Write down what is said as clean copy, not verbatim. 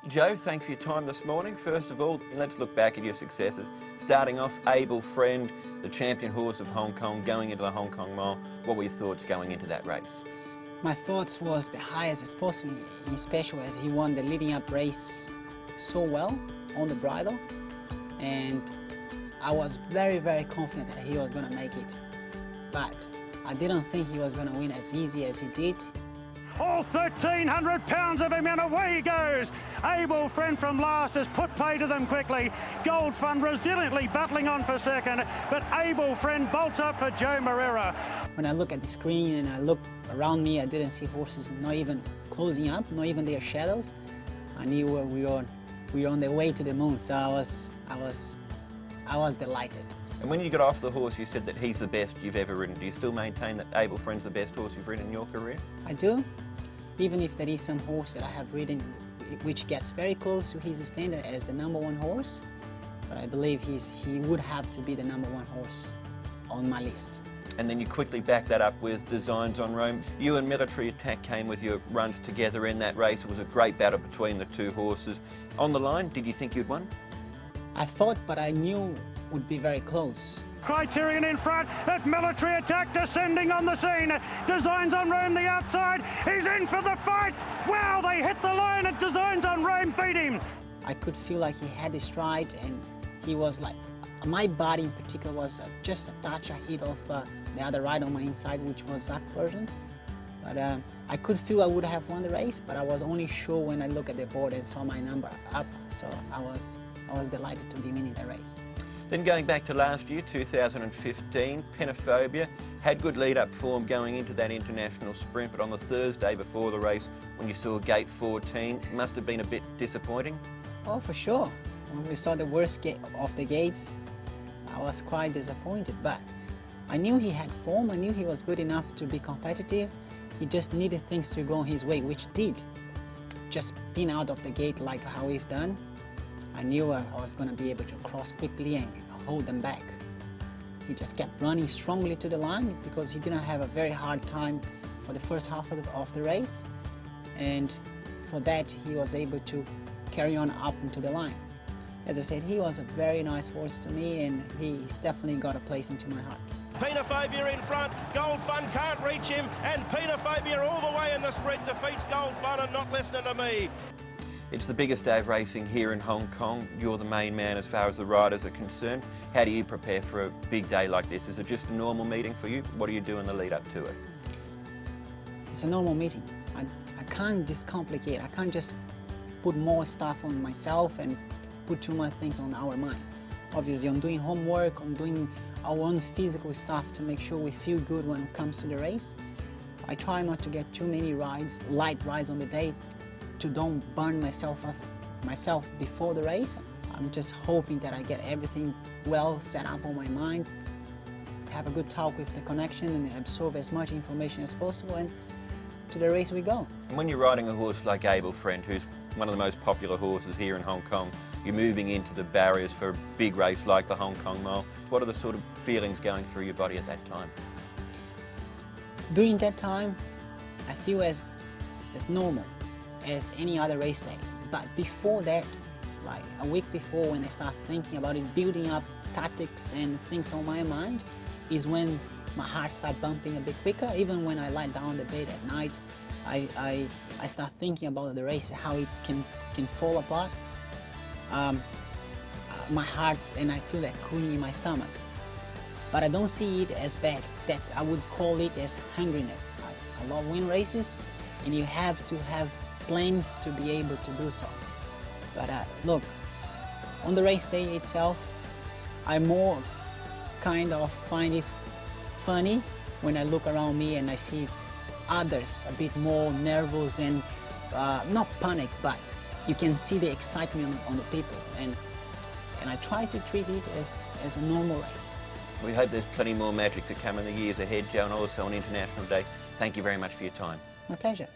Joe, thanks for your time this morning. First of all, let's look back at your successes. Starting off, Able Friend, the champion horse of Hong Kong, going into the Hong Kong Mile. What were your thoughts going into that race? My thoughts was the highest as possible, especially as he won the leading up race so well on the bridle. And I was very, very confident that he was going to make it. But I didn't think he was going to win as easy as he did. All 1,300 pounds of him, and away he goes. Able Friend from last has put pay to them quickly. Gold Fund resiliently battling on for second, but Able Friend bolts up for Joao Moreira. When I look at the screen and I look around me, I didn't see horses not even closing up, not even their shadows. I knew we were on the way to the moon, so I was delighted. And when you got off the horse, you said that he's the best you've ever ridden. Do you still maintain that Able Friend's the best horse you've ridden in your career? I do. Even if there is some horse that I have ridden which gets very close to his standard as the #1 horse, but I believe he would have to be the #1 horse on my list. And then you quickly back that up with Designs on Rome. You and Military Attack came with your runs together in that race. It was a great battle between the two horses. On the line, did you think you'd won? I thought, but I knew it would be very close. Criterion in front, at Military Attack descending on the scene. Designs on Rome the outside, he's in for the fight. Wow, they hit the line and Designs on Rome beat him. I could feel like he had his stride, and he was like, my body in particular was just a touch ahead of the other rider on my inside, which was Zach Burton. But I could feel I would have won the race, but I was only sure when I looked at the board and saw my number up. So I was delighted to be winning the race. Then going back to last year, 2015, Penophobia had good lead-up form going into that international sprint, but on the Thursday before the race, when you saw gate 14, it must have been a bit disappointing. Oh, for sure. When we saw the worst gate of the gates, I was quite disappointed, but I knew he had form. I knew he was good enough to be competitive. He just needed things to go his way, which did. Just being out of the gate like how we've done, I knew I was going to be able to cross quickly and hold them back. He just kept running strongly to the line because he didn't have a very hard time for the first half of the race. And for that, he was able to carry on up into the line. As I said, he was a very nice horse to me, and he's definitely got a place into my heart. Penophobia in front, Gold Fund can't reach him, and Penophobia all the way in the sprint defeats Gold Fund and not listening to me. It's the biggest day of racing here in Hong Kong. You're the main man as far as the riders are concerned. How do you prepare for a big day like this? Is it just a normal meeting for you? What do you do in the lead up to it? It's a normal meeting. I can't just complicate. I can't just put more stuff on myself and put too much things on our mind. Obviously, I'm doing homework, I'm doing our own physical stuff to make sure we feel good when it comes to the race. I try not to get too many rides, light rides on the day, to don't burn myself before the race. I'm just hoping that I get everything well set up on my mind, have a good talk with the connection and absorb as much information as possible, and to the race we go. And when you're riding a horse like Able Friend, who's one of the most popular horses here in Hong Kong, you're moving into the barriers for a big race like the Hong Kong Mile. What are the sort of feelings going through your body at that time? During that time, I feel as normal as any other race day. But before that, like a week before, when I start thinking about it, building up tactics and things on my mind, is when my heart starts bumping a bit quicker. Even when I lie down on the bed at night, I start thinking about the race, how it can fall apart. My heart, and I feel that cooling in my stomach. But I don't see it as bad. That I would call it as hungriness. I love win races, and you have to have plans to be able to do so. But look, on the race day itself, I more kind of find it funny when I look around me and I see others a bit more nervous and not panic, but you can see the excitement on the people, and I try to treat it as a normal race. We hope there's plenty more magic to come in the years ahead, Joe, and also on International Day. Thank you very much for your time. My pleasure.